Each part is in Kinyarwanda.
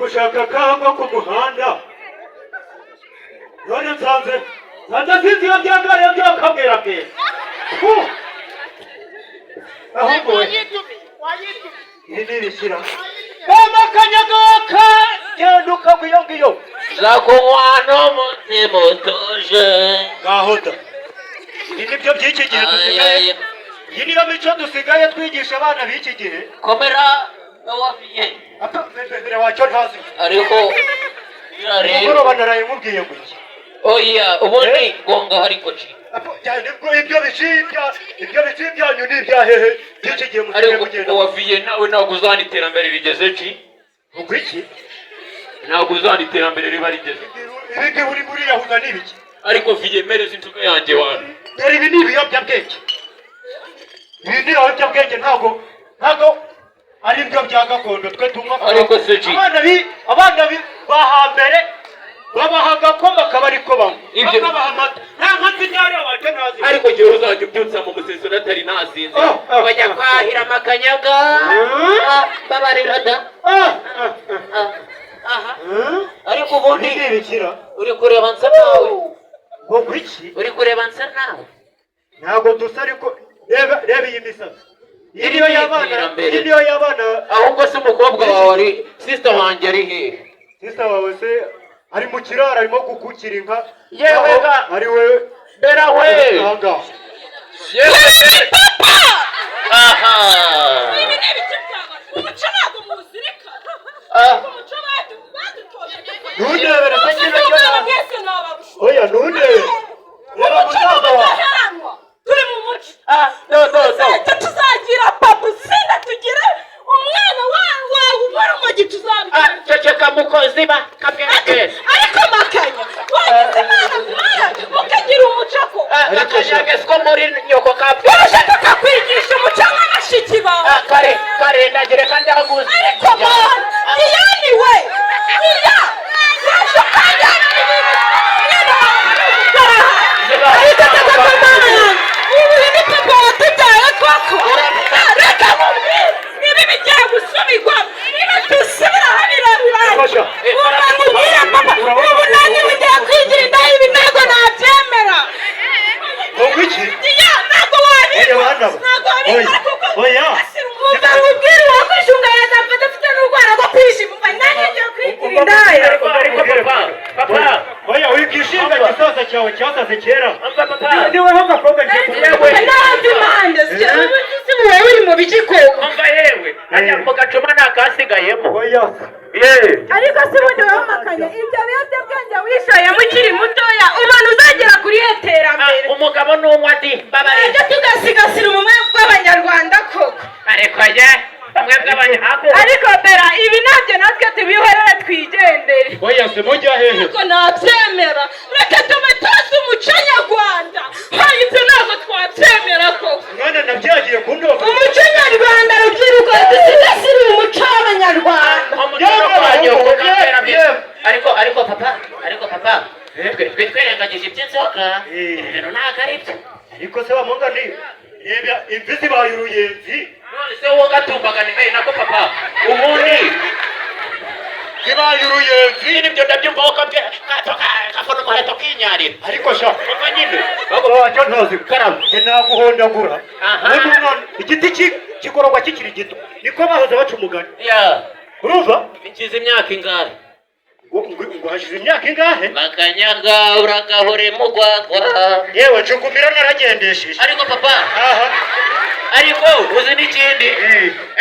gushaka kangwa ku muhanda none nsanze sinzi iyo byagaye byakabwira bwe ahubwo ini rishyira mama kanyagaka genda ukagwa iyo ngiyo zakunywana umutima utuje gahoda ibi nibyo by'iki gihe dusigaye iyi niyo mico dusigaye twigisha abana b'iki gihe komera wafiye mbere wacyo ntazi ariko umugoroba naraye mubwiye ngo iki oya ubundi gonga hari koci ibyo bici byanyu ni ibyahehe by'iki gihe musigaye mugenda ariko wafiye nawe ntabwo uzana iterambere rigeze ki ubwo iki ntabwo uzana iterambere riba rigeze ibindi uri buriyahuza ni ibiki ariko fiye mereza inzoga yanjye wanyu dore ibi ni ibiyobyabwenge ibi ni ibiyobyabwenge ntabwo ari byo bya gakondo twe tunywa ariko se ki abana ba hambere babaha agakoma akaba ariko banywa bakabaha amata nta mata inyari wacu ntazi ariko igihe uzajya ubyutsa mu musesero atari nasinze bajya kwahira amakanyaga babarira da ariko ubundi uri kureba nsa nawe ngo gwiki uri kureba nsa nawe ntabwo dusa ariko reba iyi misatsi iyi niyo y'abana ahubwo se umukobwa wawe ari sisita wanjye ari hehe sisita wawe se ari mu kiraro arimo gukukira inka yewe ga ari we bera we yewe papa aha ibi ni ibiki byawe umuco ntabwo muzirikana umuco badutoje ntundebere se kiza cyo oya ntundebere reba musaza wawe turi mu muco tuzagira papusinda tugire umwana wawe umara umugi tuzabikora ceceka mukozi ba kabwenge ariko makanya wagize imana mukagira umuco ko akanyage siko muri nyoko kabwe urashaka kakwigisha umuco nk'abashiki bawe kare ndagire kandi aguze ariko mana iyani we iya yaje kanya reka mubwire ibi bigiye gusubirwamo niba dusubira habirabiranye umubwire papa ubu nanjye bigiye kwigira indaho ibi ntabwo nabyemera ntabwo wabikora umva mubwire wakwishunga yazapfa adafite n'urwara rwo kwishima nanjye ngiye kwigira indaya papa oya wikishinga gisaza cyawe cyasaze kera niweho agakobwa n'andi mande wowe uri mu biki koko umva yewe ajya mu gacuma nakasigayemo oya ariko se ubundi wowe makanya ibyo biyobyabwenge wishoyemo ukiri mutoya umuntu uzagera kuri iyo terambere umugabo n'unywa di ibyo tugasigasira ubumwe bw'abanyarwanda koko ariko ye bamwe bw'abanyarwanda ariko bera ibi nabyo natwe tubihorere twigendere oya se mujya hehe ariko nabyemera reka tubitoze umuco nyarwanda hari ibyo ntabwo twabyemera koko mwana nabyagiye ku ndobo umuco nyarwanda rubyiruko dusigasire umuco w'abanyarwanda ariko papa twe twirengagije iby'inzoga ibintu ntabwo ari byo ariko se bamunga ni reba imvi zibaye uruyenzi none se wowe gatumbaga ni nako papa ubundi zibaye uruyenzi nibyo ndabyumvaho kafana umuheto kinyarira ariko sha papa nyine wacyo ntazi karama naguhondagura ubundi umwana igiti kigororwa kikiri gito niko bahoze baca umugani urumva nkize imyaka ingahe ngo hashize imyaka ingahe makanyaga uragahore mu gwagwa yewe njukumira naragendesheje ariko papa aha ariko uzi n'ikindi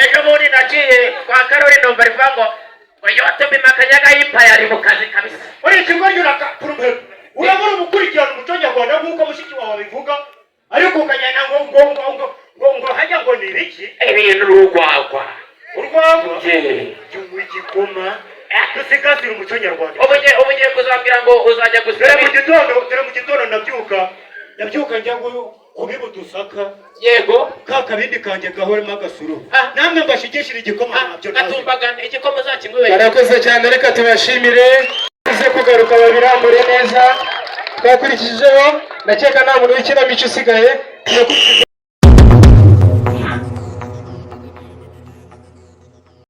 ejo bundi naciye kwa Karoli numva rivuga ngo yotombe makanyaga y'impaya ari mu kazi kabisa uri ikigo ry'urakapurume urabona umukurikirana umuco nyarwanda nk'uko mushiki wawe abivuga ariko ukajyana ngo hajya ngo ni ibiki ibintu urwagwa cyangwa igikoma dusigasire umuco nyarwanda ubu ugiye kuzambwira ngo uzajya gusura mu gitondo ndabyuka njya kubiba udusaka yego ka kabindi kanjye gahoremo agasuru namwe mbashigishira igikoma nabyo gatumbaga igikoma uzakinyweye barakoze cyane reka tubashimire uze kugaruka babirambure neza twakurikijeho ndakeka nta muntu w'ikinamico usigaye turakurikiza